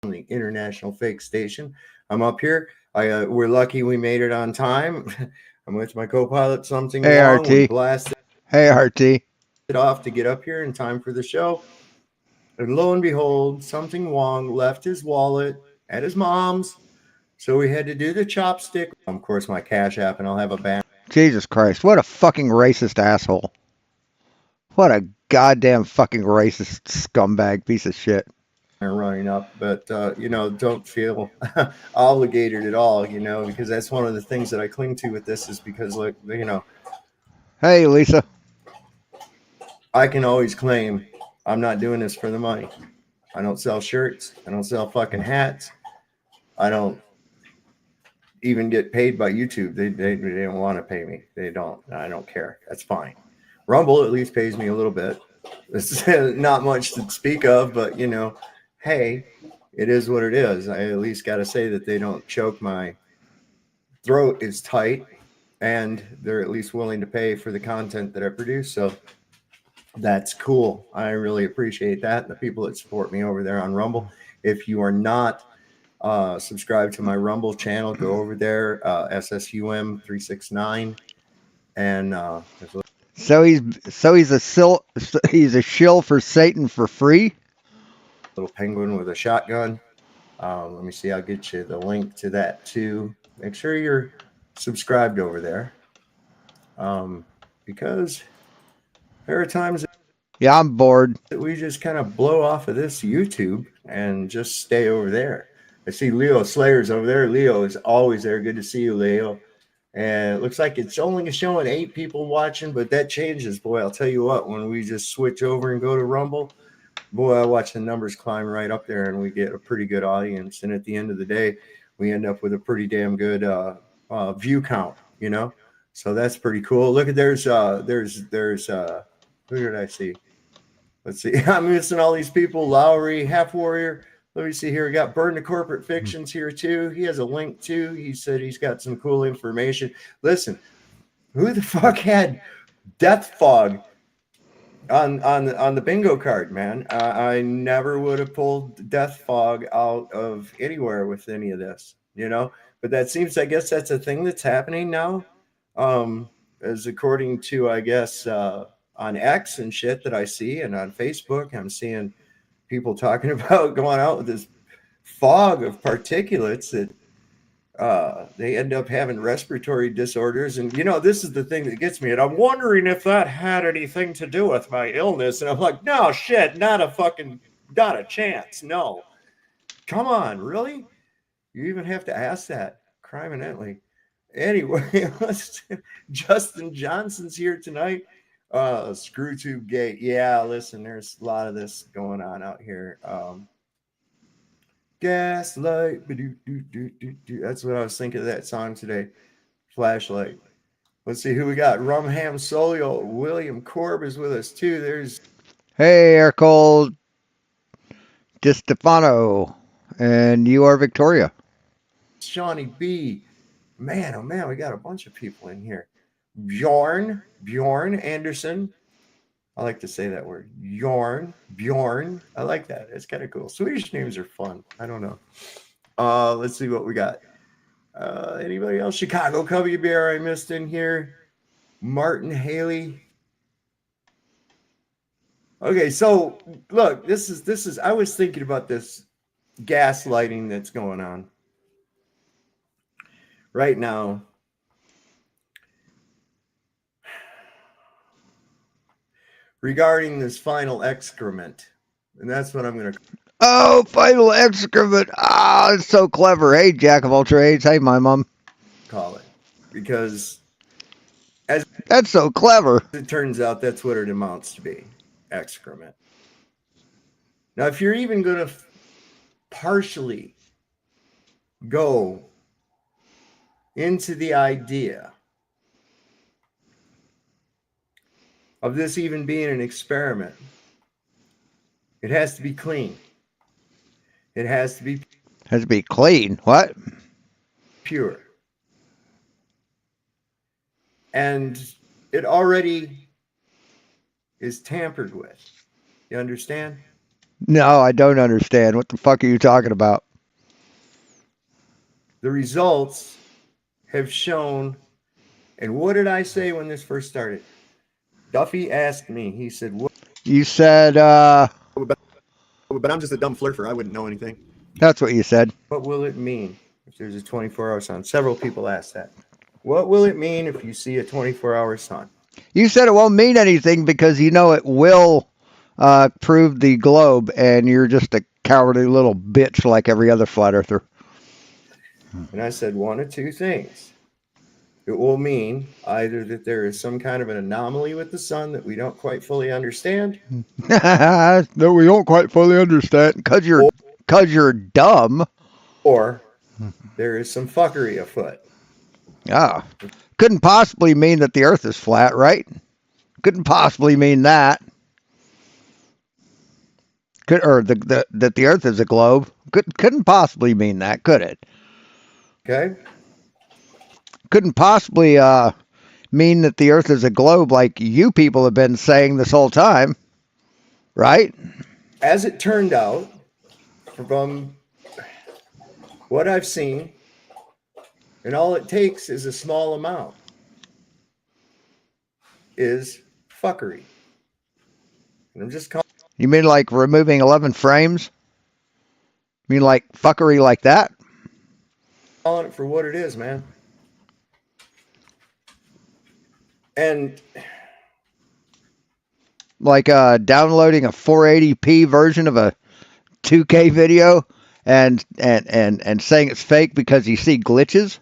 the international fake station. I'm up here. We're lucky we made it on time. I'm with my co-pilot, Something Hey, Wong. We RT. blasted Hey, RT. off to get up here in time for the show. And lo and behold, Something Wong left his wallet at his mom's. So we had to do the chopstick. Of course, my Cash App, and I'll have a banner Jesus Christ. What a fucking racist asshole. What a goddamn fucking racist scumbag piece of shit. running up. But, don't feel obligated at all, because that's one of the things that I cling to with this is because, Hey, Lisa. I can always claim I'm not doing this for the money. I don't sell shirts. I don't sell fucking hats. I don't even get paid by YouTube. They don't want to pay me. They don't. I don't care. That's fine. Rumble at least pays me a little bit. It's not much to speak of, but hey, it is what it is. I at least got to say that they don't choke my throat is tight, and they're at least willing to pay for the content that I produce. So that's cool. I really appreciate that. The people that support me over there on Rumble. If you are not subscribed to my Rumble channel, go over there, SSUM369, and there's a He's a shill for Satan for free. little penguin with a shotgun. Let me see. I'll get you the link to that too. Make sure you're subscribed over there, because there are times Yeah, I'm bored. that we just kind of blow off of this YouTube and just stay over there. I see Leo Slayer's over there. Leo is always there. Good to see you, Leo. And it looks like it's only showing 8 people watching, but that changes. Boy, I'll tell you what, when we just switch over and go to Rumble, boy, I watch the numbers climb right up there and we get a pretty good audience. And at the end of the day, we end up with a pretty damn good view count. So that's pretty cool. Look at there's who did I see? Let's see. I'm missing all these people. Lowry, Half Warrior. Let me see here. We got Burn to Corporate Fictions here too. He has a link too. He said he's got some cool information. Listen, who the fuck had Death Fog on the bingo card, man? I never would have pulled Death Fog out of anywhere with any of this. But that seems, I guess, that's a thing that's happening now. As according to, I guess, on X and shit that I see, and on Facebook, I'm seeing people talking about going out with this fog of particulates that they end up having respiratory disorders. And, this is the thing that gets me. And I'm wondering if that had anything to do with my illness. And I'm like, no, shit, not a chance. No. Come on, really? You even have to ask that. Criminally. Anyway, Justin Johnson's here tonight. ScrewTube Gate. Yeah, listen, there's a lot of this going on out here. Gaslight. That's what I was thinking of that song today. Flashlight. Let's see who we got. Rumham Solio. William Korb is with us too. There's Hey, Aircold DiStefano. And you are Victoria. Shawnee B. Man, oh man, we got a bunch of people in here. Bjorn Anderson. I like to say that word. Bjorn. I like that. It's kind of cool. Swedish names are fun. I don't know. Let's see what we got. Anybody else? Chicago Cubby Bear I missed in here. Martin Haley. Okay, so look, this is I was thinking about this gaslighting that's going on right now. Regarding this final excrement. And that's what I'm going to Oh, final excrement. Ah, it's so clever. Hey, Jack of all trades. Hey, my mom. call it. Because as That's so clever. it turns out, that's what it amounts to be. Excrement. Now, if you're even going to partially go into the idea of this even being an experiment, it has to be clean. It has to be clean. What? pure. And it already is tampered with. You understand? No, I don't understand. What the fuck are you talking about? The results have shown, and what did I say when this first started? Duffy asked me, he said, what? You said, But I'm just a dumb flirter. I wouldn't know anything. that's what you said. What will it mean if there's a 24-hour sun? Several people asked that. What will it mean if you see a 24-hour sun? You said it won't mean anything because you know it will prove the globe, and you're just a cowardly little bitch like every other flat earther. And I said one of two things. It will mean either that there is some kind of an anomaly with the sun that we don't quite fully understand, No, we don't quite fully understand because you're dumb. or there is some fuckery afoot. Ah, couldn't possibly mean that the Earth is flat, right? Couldn't possibly mean that. Or that the Earth is a globe. Couldn't possibly mean that, could it? Okay? Couldn't possibly mean that the Earth is a globe like you people have been saying this whole time, right? As it turned out, from what I've seen, and all it takes is a small amount, is fuckery. And I'm just calling You mean like removing 11 frames? You mean like fuckery like that? it for what it is, man. And Like downloading a 480p version of a 2K video and saying it's fake because you see glitches?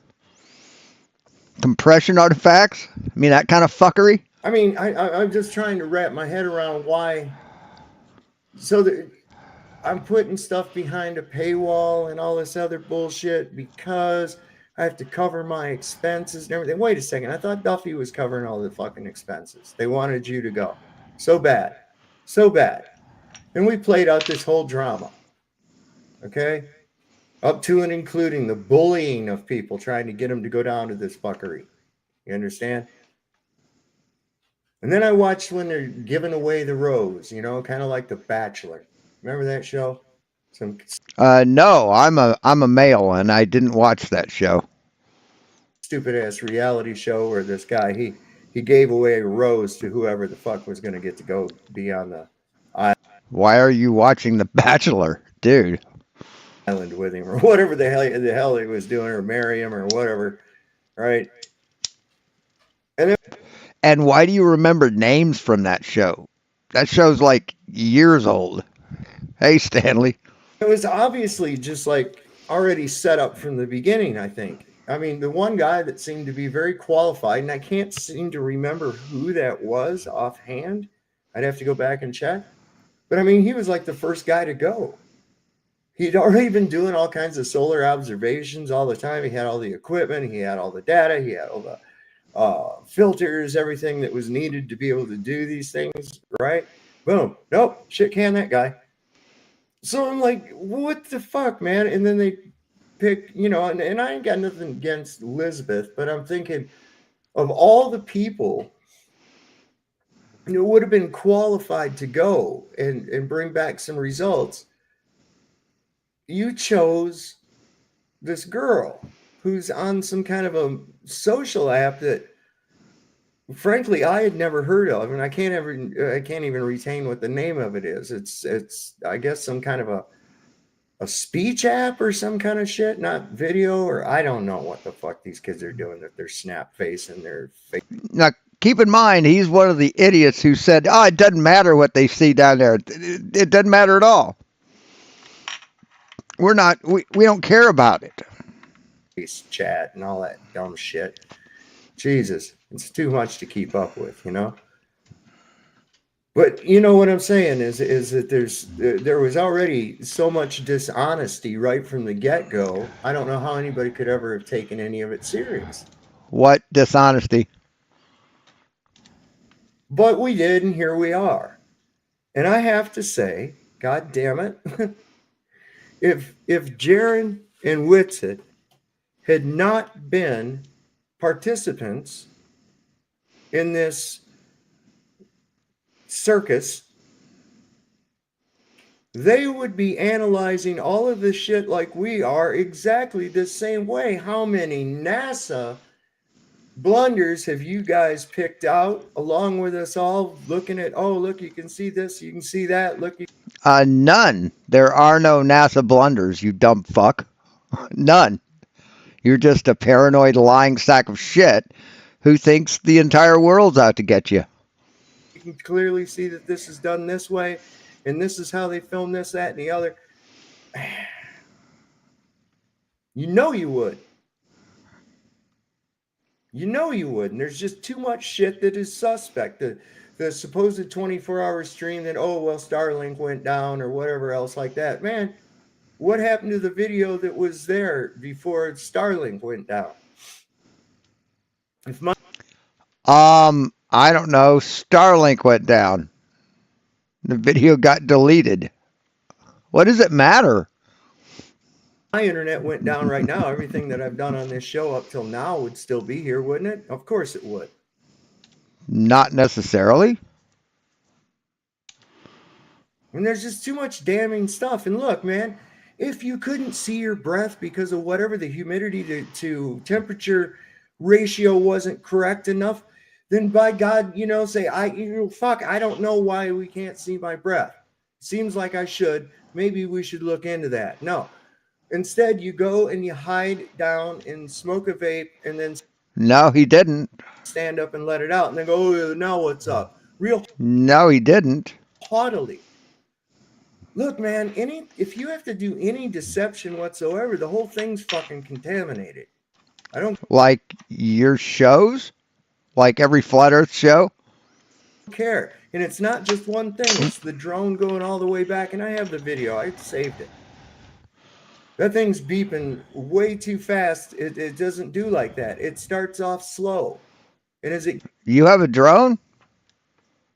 Compression artifacts? I mean, that kind of fuckery? I mean, I'm just trying to wrap my head around why. So that I'm putting stuff behind a paywall and all this other bullshit because I have to cover my expenses and everything. Wait a second. I thought Duffy was covering all the fucking expenses. They wanted you to go. So bad. So bad. And we played out this whole drama. Okay? Up to and including the bullying of people trying to get them to go down to this fuckery. You understand? And then I watched when they're giving away the rose, kind of like The Bachelor. Remember that show? Some No, I'm a male and I didn't watch that show. stupid ass reality show where this guy he gave away a rose to whoever the fuck was going to get to go be on the Why are you watching The Bachelor, dude? island with him or whatever the hell he was doing, or marry him or whatever, right? And And why do you remember names from that show? That show's like years old. Hey, Stanley. it was obviously just like already set up from the beginning, I think. I mean, the one guy that seemed to be very qualified, and I can't seem to remember who that was offhand. I'd have to go back and check. But I mean, he was like the first guy to go. He'd already been doing all kinds of solar observations all the time. He had all the equipment, he had all the data, he had all the filters, everything that was needed to be able to do these things, right? Boom. Nope. Shit can that guy. So I'm like, what the fuck, man? And then they pick, and I ain't got nothing against Elizabeth, but I'm thinking of all the people who would have been qualified to go and bring back some results. You chose this girl who's on some kind of a social app that frankly I had never heard of, and I can't even retain what the name of it is. It's I guess some kind of a speech app or some kind of shit, not video, or I don't know what the fuck these kids are doing that they're snap face and their face. Now, keep in mind, he's one of the idiots who said, "Oh, it doesn't matter what they see down there. It doesn't matter at all. We don't care about it." Chat and all that dumb shit. Jesus, it's too much to keep up with, But you know what I'm saying is that there was already so much dishonesty right from the get-go. I don't know how anybody could ever have taken any of it serious. What dishonesty? But we did, and here we are. And I have to say, God damn it, if Jaron and Whitsett had not been participants in this circus, they would be analyzing all of this shit like we are exactly the same way. How many NASA blunders have you guys picked out along with us all looking at, oh, look, you can see this, you can see that, look. None. There are no NASA blunders, you dumb fuck. None. You're just a paranoid lying sack of shit who thinks the entire world's out to get you. You can clearly see that this is done this way, and this is how they film this, that, and the other. You know you would. You know you would. And there's just too much shit that is suspect. The supposed 24-hour stream that, oh, well, Starlink went down or whatever else like that. Man, what happened to the video that was there before Starlink went down? If my I don't know. Starlink went down. The video got deleted. What does it matter? my internet went down right now, everything that I've done on this show up till now would still be here, wouldn't it? Of course it would. Not necessarily. And there's just too much damning stuff. And look, man, if you couldn't see your breath because of whatever the humidity to temperature ratio wasn't correct enough, then by God, say, fuck, I don't know why we can't see my breath. Seems like I should. Maybe we should look into that. No. Instead, you go and you hide down and smoke a vape and then No, he didn't. stand up and let it out and then go, oh, now what's up? Real No, he didn't. haughtily. Look, man, if you have to do any deception whatsoever, the whole thing's fucking contaminated. I don't Like your shows? Like every Flat Earth show? care. And it's not just one thing. It's the drone going all the way back. And I have the video. I saved it. That thing's beeping way too fast. It doesn't do like that. It starts off slow. And as it You have a drone?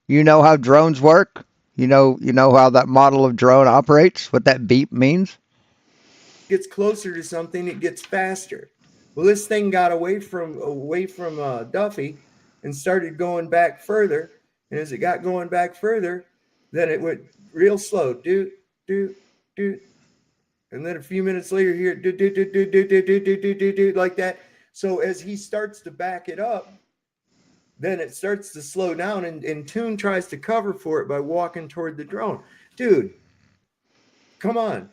You know how drones work? You know how that model of drone operates? What that beep means? gets closer to something, it gets faster. Well, this thing got away from Duffy and started going back further. And as it got going back further, then it went real slow. Doot, doot, doot. And then a few minutes later, here, doot, doot, doot, doot, doot, doot, doot, doot, doot, doot, like that. So as he starts to back it up, then it starts to slow down, and Toon tries to cover for it by walking toward the drone. Dude, come on.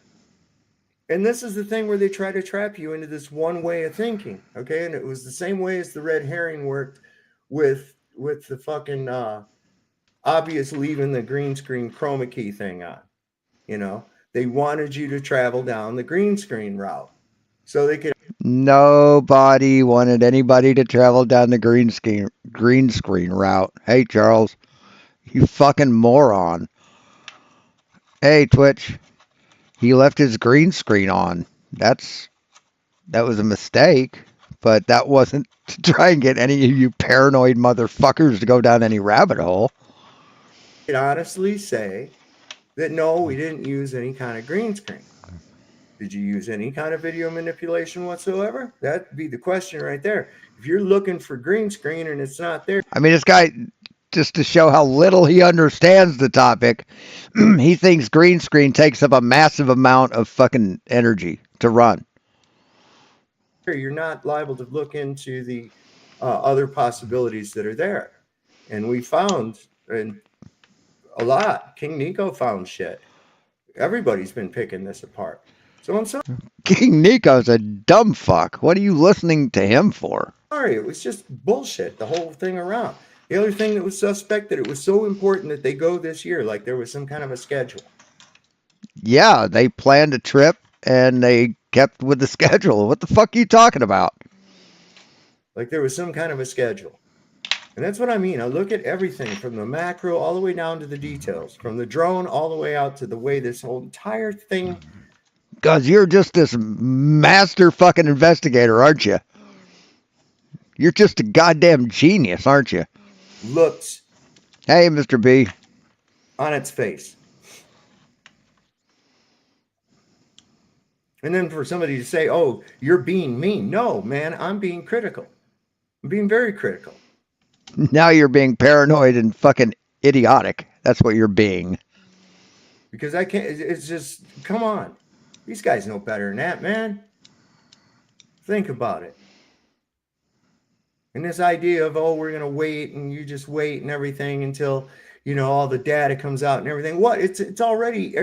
And this is the thing where they try to trap you into this one way of thinking, okay? And it was the same way as the red herring worked with the fucking obvious leaving the green screen chroma key thing on. They wanted you to travel down the green screen route so they could. Nobody wanted anybody to travel down the green screen route. Hey, Charles, you fucking moron. Hey, Twitch, he left his green screen on. That was a mistake, but that wasn't to try and get any of you paranoid motherfuckers to go down any rabbit hole. I could honestly say that no, we didn't use any kind of green screen. Did you use any kind of video manipulation whatsoever? That'd be the question right there. If you're looking for green screen and it's not there. I mean, this guy, just to show how little he understands the topic, he thinks green screen takes up a massive amount of fucking energy to run. You're not liable to look into the other possibilities that are there. And we found a lot. King Nico found shit. Everybody's been picking this apart. So I'm sorry. King Nico's a dumb fuck. What are you listening to him for? Sorry, it was just bullshit, the whole thing around. The other thing that was suspect, that it was so important that they go this year, like there was some kind of a schedule. Yeah, they planned a trip and they kept with the schedule. What the fuck are you talking about? Like there was some kind of a schedule. And that's what I mean. I look at everything from the macro all the way down to the details, from the drone all the way out to the way this whole entire thing. Because you're just this master fucking investigator, aren't you? You're just a goddamn genius, aren't you? Looks. Hey, Mr. B. On its face. And then for somebody to say, oh, you're being mean. No, man, I'm being critical. I'm being very critical. Now you're being paranoid and fucking idiotic. That's what you're being. because I can't. It's just, come on. These guys know better than that, man. Think about it. And this idea of, oh, we're going to wait and you just wait and everything until, all the data comes out and everything. What? It's already,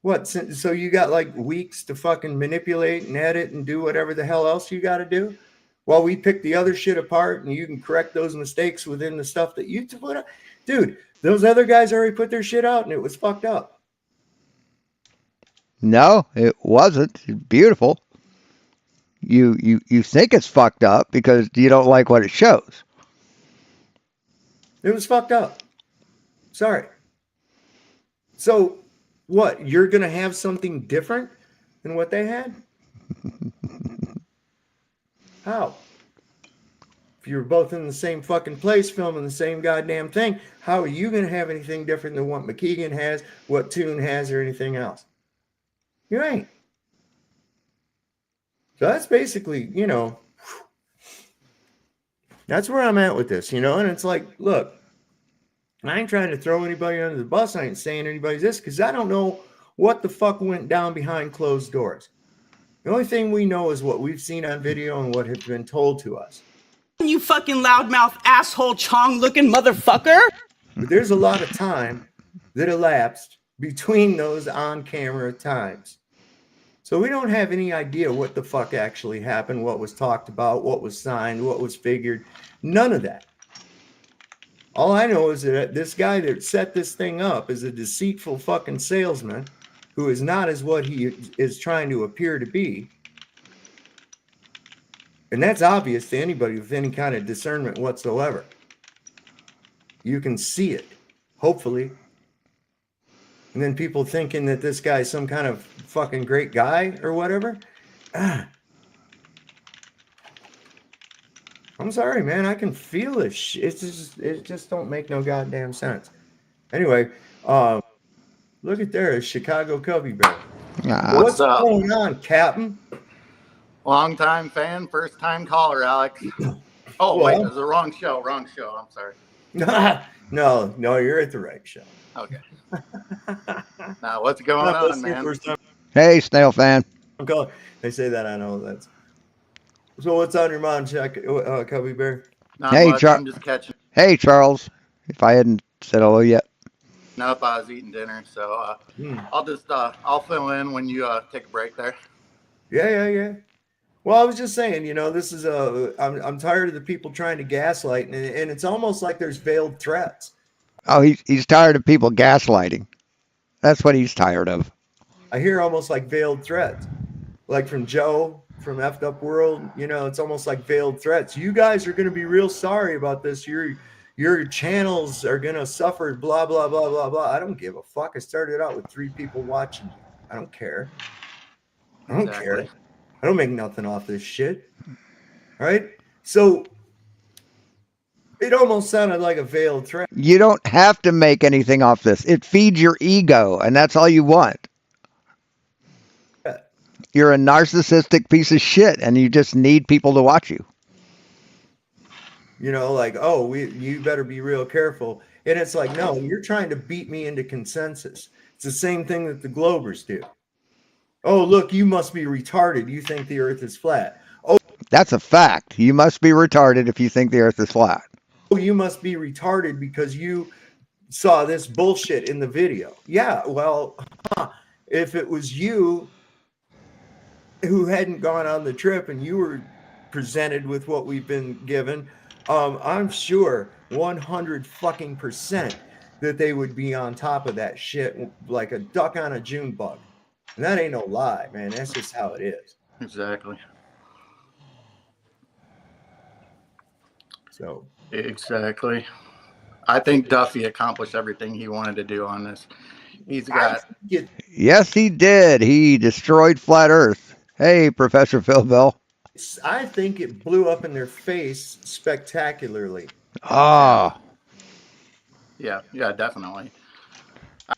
what? So you got like weeks to fucking manipulate and edit and do whatever the hell else you got to do while we pick the other shit apart and you can correct those mistakes within the stuff that you put up. Dude, those other guys already put their shit out and it was fucked up. No, it wasn't. It's beautiful. You think it's fucked up because you don't like what it shows. It was fucked up. Sorry. So what? You're going to have something different than what they had? How? If you're both in the same fucking place filming the same goddamn thing, how are you going to have anything different than what McKeegan has, what Toon has, or anything else? You ain't. So that's basically, that's where I'm at with this, and it's like, look, I ain't trying to throw anybody under the bus. I ain't saying anybody's this because I don't know what the fuck went down behind closed doors. The only thing we know is what we've seen on video and what has been told to us. You fucking loudmouth asshole chong looking motherfucker. But there's a lot of time that elapsed between those on camera times. So we don't have any idea what the fuck actually happened, what was talked about, what was signed, what was figured. None of that. All I know is that this guy that set this thing up is a deceitful fucking salesman who is not as what he is trying to appear to be. And that's obvious to anybody with any kind of discernment whatsoever. You can see it, hopefully. And then people thinking that this guy's some kind of fucking great guy or whatever. I'm sorry, man. I can feel this. It just don't make no goddamn sense. Anyway, look at there, a Chicago Cubby Bear. What's up? Going on, Captain? Long time fan, first time caller, Alex. Oh, Well, wait, it was the wrong show. I'm sorry. No, you're at the right show. Okay. Now, what's going on, man? Hey, Snail fan. I'm calling. They say that, I know that. So what's on your mind, Cubby Bear? Not Hey, much. I'm just catching Hey, Charles. If I hadn't said hello yet. up. I was eating dinner, so I'll just I'll fill in when you take a break there. Yeah. Well, I was just saying, this is I'm tired of the people trying to gaslight, and it's almost like there's veiled threats. Oh, he's tired of people gaslighting. That's what he's tired of. I hear almost like veiled threats, like from Joe from Effed Up World. It's almost like veiled threats. You guys are going to be real sorry about this. Your channels are going to suffer. Blah blah blah blah blah. I don't give a fuck. I started out with 3 people watching. I don't care. I don't care. I don't make nothing off this shit. All right. So it almost sounded like a veiled threat. You don't have to make anything off this. It feeds your ego, and that's all you want. You're a narcissistic piece of shit, and you just need people to watch you. Like, oh, you better be real careful. And it's like, no, you're trying to beat me into consensus. It's the same thing that the Globers do. Oh, look, you must be retarded. You think the earth is flat. Oh, that's a fact. You must be retarded if you think the earth is flat. Oh, you must be retarded because you saw this bullshit in the video. Yeah, well, if it was you who hadn't gone on the trip and you were presented with what we've been given, I'm sure 100% that they would be on top of that shit like a duck on a June bug. And that ain't no lie, man. That's just how it is. Exactly. So. Exactly. I think Duffy accomplished everything he wanted to do on this. He's got. Yes, he did. He destroyed Flat Earth. Hey, Professor Phil Bell. I think it blew up in their face spectacularly. Ah. Yeah, definitely.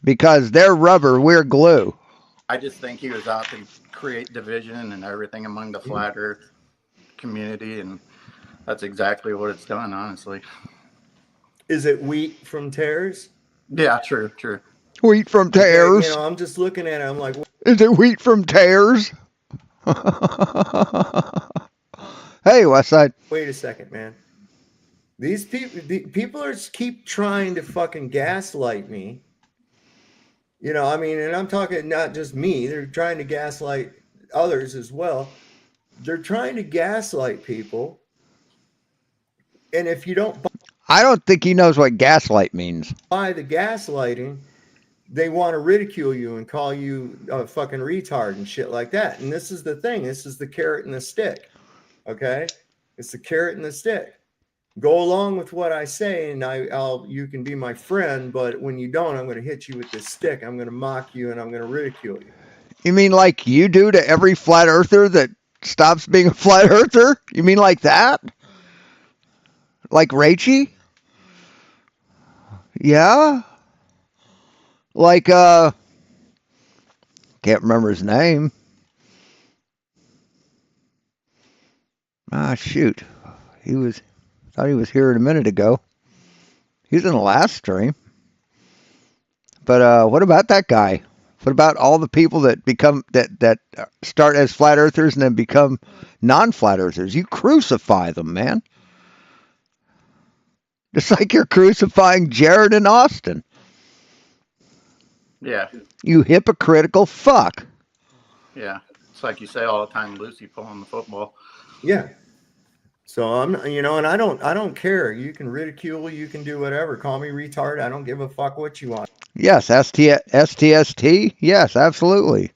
Because they're rubber, we're glue. I just think he was out to create division and everything among the Flat Earth community, and that's exactly what it's done, honestly. Is it wheat from tares? Yeah, true. Wheat from Okay, tares. you know, I'm just looking at it. I'm like, Is it wheat from tares? Hey, Westside. wait a second, man. These people are keep trying to fucking gaslight me. You know, I mean, and I'm talking not just me. They're trying to gaslight others as well. They're trying to gaslight people. And if you don't I don't think he knows what gaslight means. buy the gaslighting, they want to ridicule you and call you a fucking retard and shit like that. And this is the thing. This is the carrot and the stick. Okay? It's the carrot and the stick. Go along with what I say, and I'll you can be my friend, but when you don't, I'm going to hit you with this stick. I'm going to mock you and I'm going to ridicule you. You mean like you do to every flat earther that stops being a flat earther? You mean like that? Like Rachie? Yeah? Like can't remember his name. Ah shoot. Thought he was here a minute ago. He was in the last stream. But what about that guy? What about all the people that become that start as flat earthers and then become non-flat earthers? You crucify them, man. Just like you're crucifying Jared and Austin. Yeah. You hypocritical fuck. Yeah. It's like you say all the time, Lucy pulling the football. Yeah. So I'm, you know, and I don't care. You can ridicule, you can do whatever. Call me retard. I don't give a fuck what you want. Yes, STST. Yes, absolutely.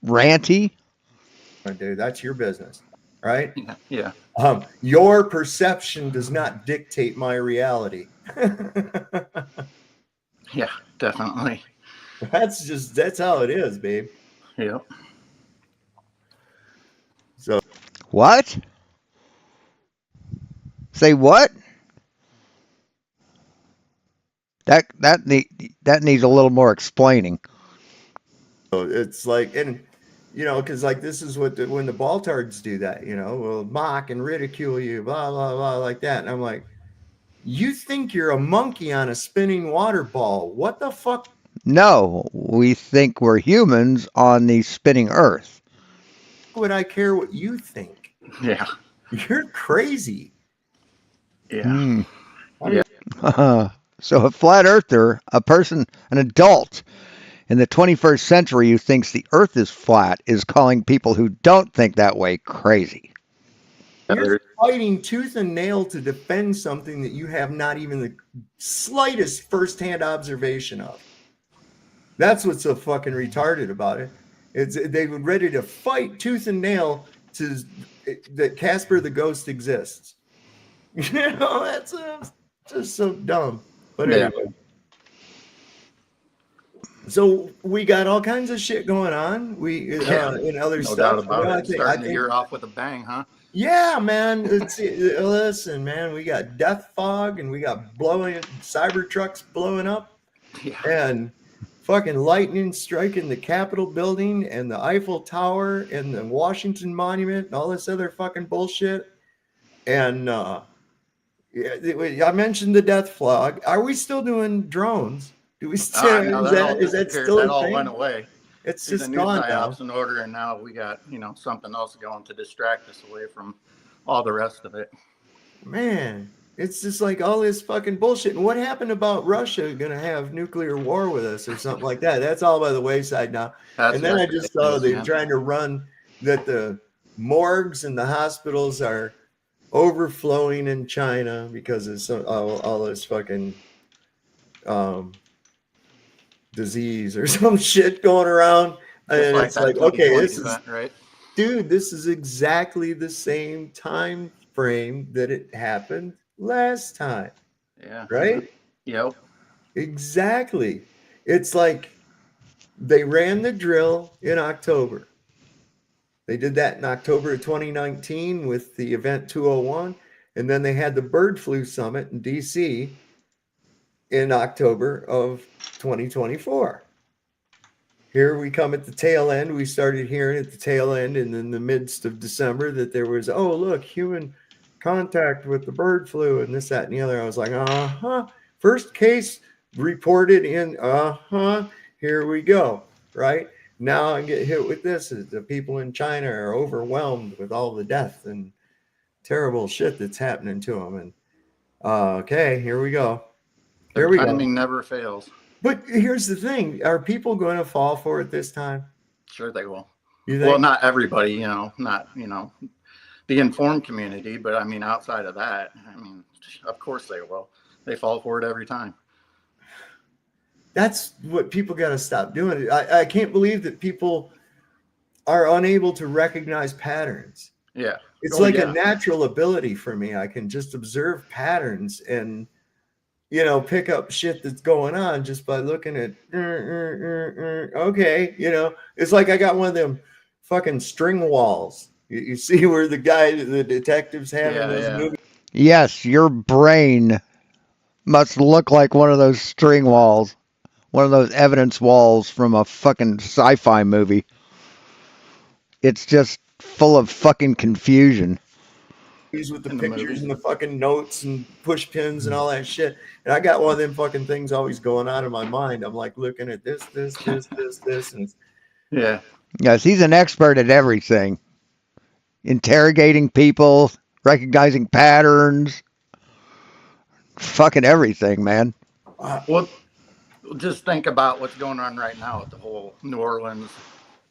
Ranty. Dude, that's your business, right? Yeah. Your perception does not dictate my reality. Yeah, definitely. That's how it is, babe. Yep. So What? Say what? That needs a little more explaining. it's like, and you know, because like this is what when the Baltards do that, you know, will mock and ridicule you, blah blah blah, like that, and I'm like, you think you're a monkey on a spinning water ball? What the fuck? No, we think we're humans on the spinning earth. Would I care what you think? Yeah. You're crazy. Yeah. So a flat earther, a person, an adult in the 21st century who thinks the earth is flat is calling people who don't think that way crazy. You're fighting tooth and nail to defend something that you have not even the slightest firsthand observation of. That's what's so fucking retarded about it. They were ready to fight tooth and nail that Casper the Ghost exists. You know, that's just so dumb. But anyway. So we got all kinds of shit going on. We in other No stuff. doubt about You know, it. Starting the year off with a bang, huh? Yeah, man. Listen, man. We got death fog, and we got cyber trucks blowing up, Yeah. and fucking lightning striking the Capitol building, and the Eiffel Tower, and the Washington Monument, and all this other fucking bullshit. And I mentioned the death flag. Are we still doing drones? Do we still? No, Is that still that a all thing? went away. It's See, the just new gone now. psyops in order, and now we got something else going to distract us away from all the rest of it. Man, it's just like all this fucking bullshit. And what happened about Russia going to have nuclear war with us or something like that? That's all by the wayside now. And then I just saw they're trying to run that the morgues and the hospitals are overflowing in China because of all this fucking disease or some shit going around. And it's like, okay, this is right. Dude, this is exactly the same time frame that it happened last time. Yeah. Right? Yep. Exactly. It's like they ran the drill in October. They did that in October of 2019 with the event 201. And then they had the bird flu summit in DC in October of 2024. Here we come at the tail end. We started hearing at the tail end and in the midst of December that there was, oh, look, human contact with the bird flu and this, that, and the other. I was like, first case reported in, here we go, right? Now I get hit with this. Is the people in China are overwhelmed with all the death and terrible shit that's happening to them. And okay, here we go. Their Here we go. timing never fails. But here's the thing: are people going to fall for it this time? Sure, they will. You think? Well, not everybody, not the informed community, but I mean, outside of that, I mean, of course they will. They fall for it every time. That's what people got to stop doing. I can't believe that people are unable to recognize patterns. Yeah. It's a natural ability for me. I can just observe patterns and, pick up shit that's going on just by looking at, okay, it's like I got one of them fucking string walls. You see where the detectives have in those movies? Yes, your brain must look like one of those string walls. One of those evidence walls from a fucking sci-fi movie. It's just full of fucking confusion. With the pictures and the fucking notes and push pins and all that shit. And I got one of them fucking things always going on in my mind. I'm like looking at this. And yeah. Yes, he's an expert at everything. Interrogating people, recognizing patterns, fucking everything, man. Well, just think about what's going on right now with the whole New Orleans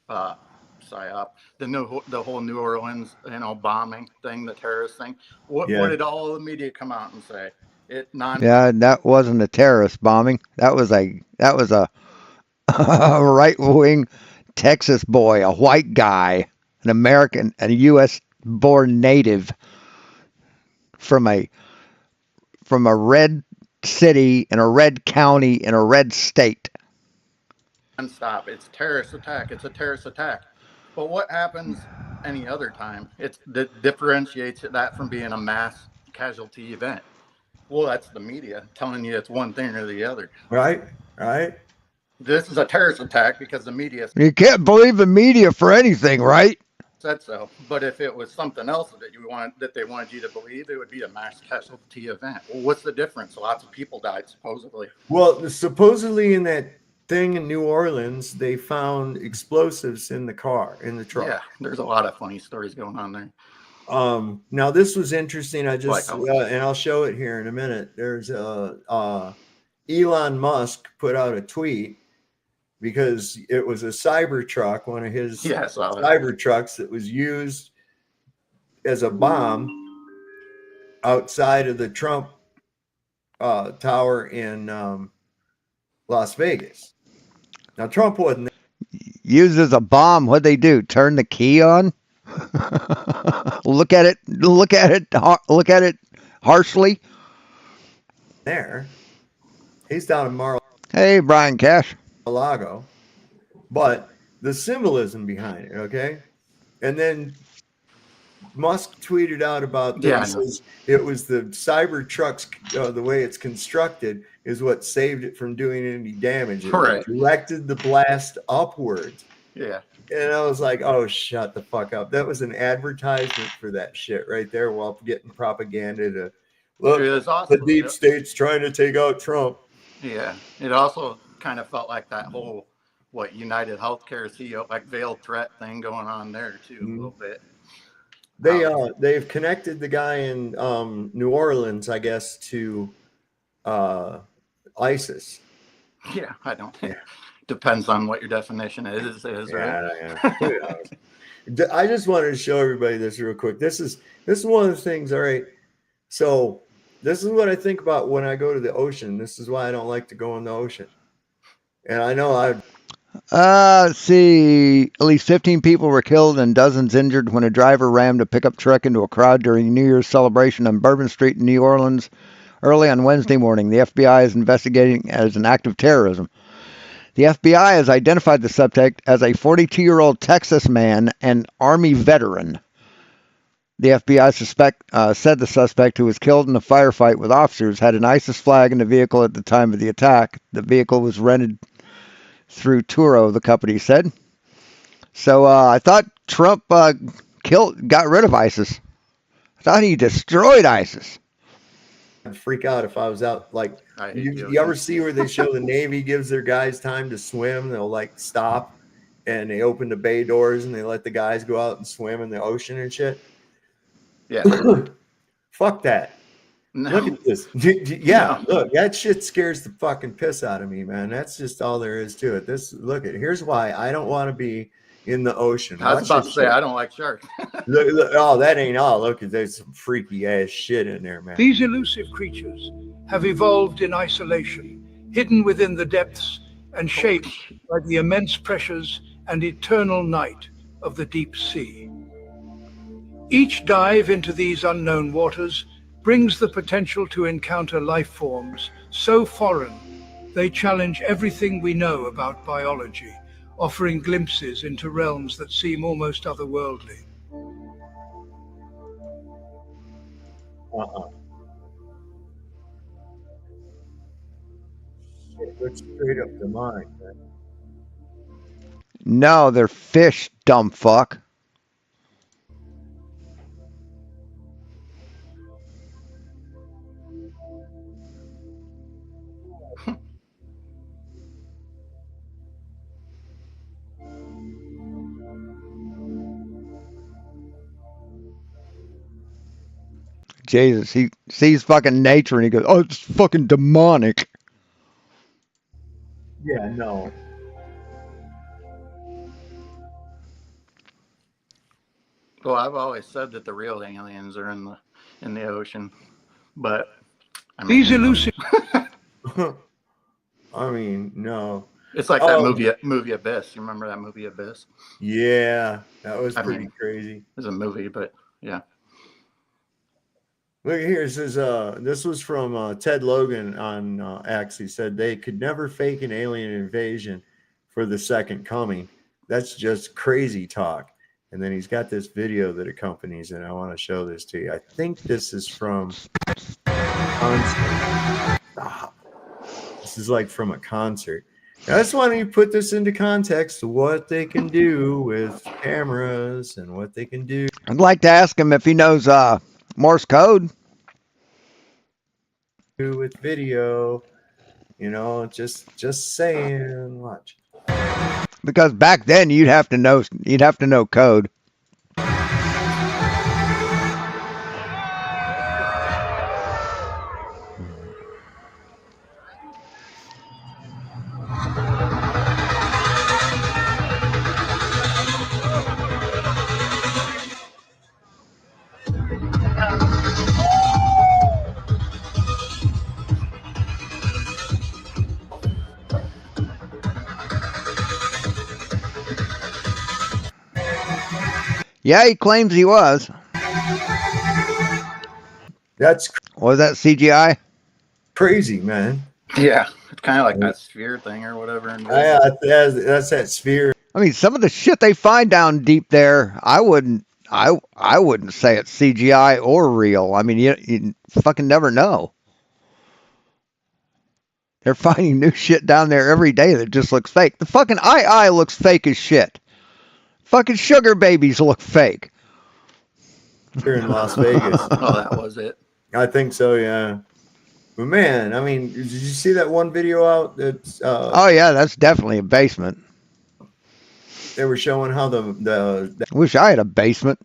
psyop, the whole New Orleans, bombing thing, the terrorist thing. What did all the media come out and say? Yeah, that wasn't a terrorist bombing. That was a right-wing Texas boy, a white guy, an American, a U.S. born native from a red city in a red county in a red state. Stop. It's a terrorist attack. It's a terrorist attack. But what happens any other time? That differentiates that from being a mass casualty event. Well, that's the media telling you it's one thing or the other. Right. This is a terrorist attack because the media. You can't believe the media for anything, right? Said so. But if it was something else that they wanted you to believe, it would be a mass casualty event. Well, what's the difference? Lots of people died, supposedly. Well, supposedly in that thing in New Orleans, they found explosives in the truck. Yeah, there's a lot of funny stories going on there. Now this was interesting. I just and I'll show it here in a minute. There's Elon Musk put out a tweet because it was a Cybertruck, one of his Cybertrucks that was used as a bomb outside of the Trump Tower in Las Vegas. Now Trump wasn't used as a bomb. What'd they do? Turn the key on? Look at it harshly. there. He's down in Mar-a-Lago. Hey, Brian Cash. But the symbolism behind it, okay? And then Musk tweeted out about this. It was the Cybertruck's, the way it's constructed is what saved it from doing any damage. It directed the blast upwards. Yeah. And I was like, oh, shut the fuck up. That was an advertisement for that shit right there while getting propaganda to look, the deep state's trying to take out Trump. Yeah. It also kind of felt like that whole, United Healthcare CEO, like veiled threat thing going on there too, a little bit. They've connected the guy in New Orleans, I guess, to ISIS. Yeah, I don't. Yeah. Depends on what your definition is right? Yeah. I just wanted to show everybody this real quick. This is one of the things. All right, so this is what I think about when I go to the ocean. This is why I don't like to go in the ocean. And I know let's see. At least 15 people were killed and dozens injured when a driver rammed a pickup truck into a crowd during New Year's celebration on Bourbon Street in New Orleans early on Wednesday morning. The FBI is investigating as an act of terrorism. The FBI has identified the subject as a 42-year-old Texas man and Army veteran. The FBI said the suspect, who was killed in a firefight with officers, had an ISIS flag in the vehicle at the time of the attack. The vehicle was rented through Turo, the company said. So I thought Trump got rid of ISIS. I thought he destroyed ISIS. I'd freak out if I was out. Like, I hate you, the you ever ocean. see where they show the Navy gives their guys time to swim? They'll like stop and they open the bay doors and they let the guys go out and swim in the ocean and shit. Yeah. Fuck that. No. Look at this. Yeah, No. look, that shit scares the fucking piss out of me, man. That's just all there is to it. Here's why I don't want to be in the ocean. I was Watch about this to say shit. I don't like sharks. Look, oh, that ain't all. Look, there's some freaky ass shit in there, man. These elusive creatures have evolved in isolation, hidden within the depths and shaped by the immense pressures and eternal night of the deep sea. Each dive into these unknown waters brings the potential to encounter life forms so foreign they challenge everything we know about biology, offering glimpses into realms that seem almost otherworldly. Shit looks straight up the mind, man. No, they're fish, dumb fuck. Jesus, he sees fucking nature and he goes, "Oh, it's fucking demonic." Yeah, no. Well, I've always said that the real aliens are in the ocean, but I mean, These elusive I mean, no. it's like that movie Abyss. You remember that movie Abyss? Yeah, that was I pretty mean, crazy. It's a movie, but yeah. Look here, it says this was from Ted Logan on X. He said they could never fake an alien invasion for the second coming. That's just crazy talk. And then he's got this video that accompanies it. I want to show this to you. I think this is from concert. This is like from a concert. Now, I just want to put this into context of what they can do with cameras and what they can do I'd like to ask him if he knows Morse code. with video. You know, just saying. Watch. Because back then you'd have to know code. Yeah, he claims he was. That's Was that CGI? crazy, man. Yeah, it's kind of like that sphere thing or whatever. That's that sphere. I mean, some of the shit they find down deep there, I wouldn't say it's CGI or real. I mean, you fucking never know. They're finding new shit down there every day that just looks fake. The fucking eye looks fake as shit. Fucking sugar babies look fake. Here in Las Vegas. Oh, that was it. I think so, yeah. But man, I mean, did you see that one video out that's Oh yeah, that's definitely a basement. they were showing how I wish I had a basement.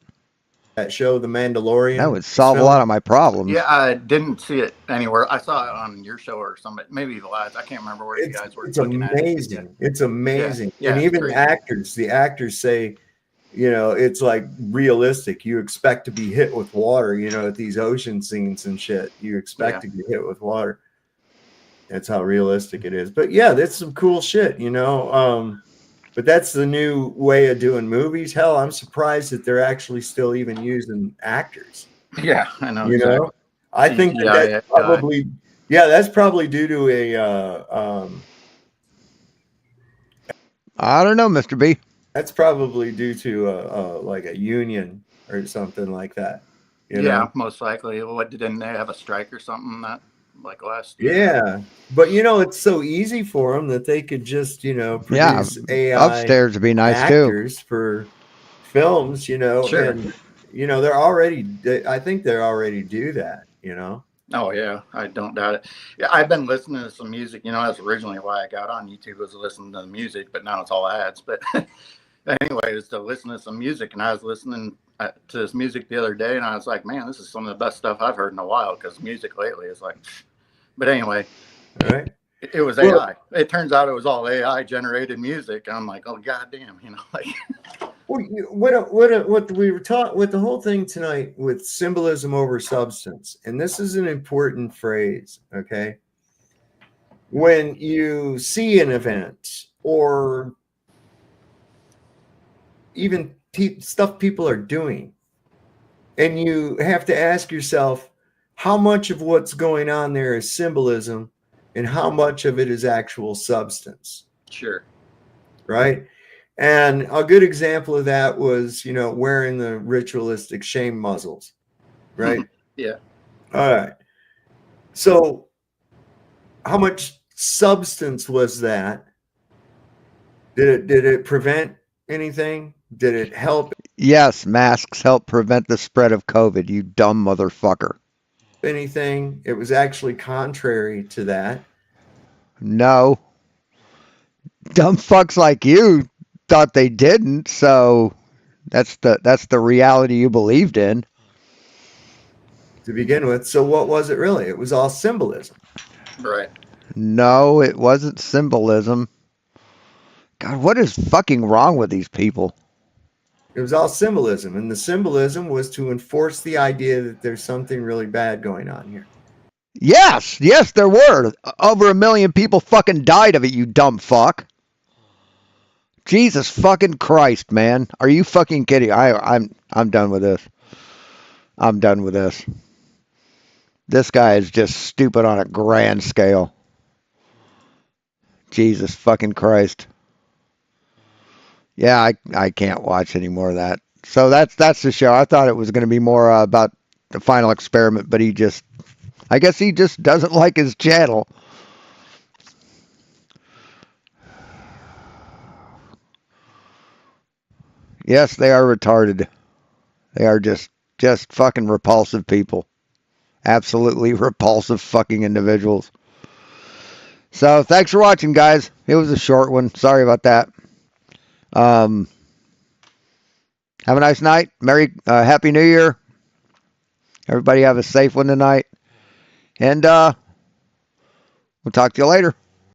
that show The Mandalorian? That would solve a lot of my problems. Yeah, I didn't see it anywhere. I saw it on your show or something, maybe the last. I can't remember where you guys were It's looking amazing. at it. It's amazing. Yeah, and even crazy. the actors say, you know, it's like realistic. You expect to be hit with water, you know, at these ocean scenes and shit. You expect to get hit with water. That's how realistic it is. But yeah, that's some cool shit, you know. But that's the new way of doing movies. Hell, I'm surprised that they're actually still even using actors. Yeah, I know. You exactly. know, I think that's probably that's probably due to a I don't know, Mr. B. that's probably due to like a union or something like that. You know? Most likely. What didn't they have a strike or something that like last year? Yeah, but you know, it's so easy for them that they could just, you know, produce AI Upstairs would be nice actors for films, you know, Sure. and you know, they're already. I think they already do that, you know. Oh yeah, I don't doubt it. Yeah, I've been listening to some music. That's originally why I got on YouTube, was listening to the music, but now it's all ads. But anyway, it's to listen to some music, and I was listening to this music the other day, and I was like, man, this is some of the best stuff I've heard in a while, because music lately is like. But anyway, All right. it was AI. It turns out it was all AI generated music. And I'm like, oh goddamn, like. What we were taught with the whole thing tonight with symbolism over substance, and this is an important phrase. Okay, when you see an event or even stuff people are doing, and you have to ask yourself how much of what's going on there is symbolism and how much of it is actual substance. Sure. Right. And a good example of that was, wearing the ritualistic shame muzzles. Right. Yeah. All right. So how much substance was that? Did it prevent anything? Did it help Yes, masks help prevent the spread of COVID, you dumb motherfucker. anything? It was actually contrary to that. No. Dumb fucks like you thought they didn't, so that's the reality you believed in. To begin with. So what was it really? It was all symbolism. Right. No, it wasn't symbolism. God, what is fucking wrong with these people? It was all symbolism. And the symbolism was to enforce the idea that there's something really bad going on here. Yes, there were. Over 1 million people fucking died of it, you dumb fuck. Jesus fucking Christ, man. Are you fucking kidding? I'm done with this. I'm done with this. This guy is just stupid on a grand scale. Jesus fucking Christ. Yeah, I can't watch any more of that. So that's the show. I thought it was going to be more about the final experiment, but I guess he just doesn't like his channel. Yes, they are retarded. They are just fucking repulsive people. Absolutely repulsive fucking individuals. So thanks for watching, guys. It was a short one. Sorry about that. Have a nice night. Happy New Year. Everybody have a safe one tonight. And we'll talk to you later.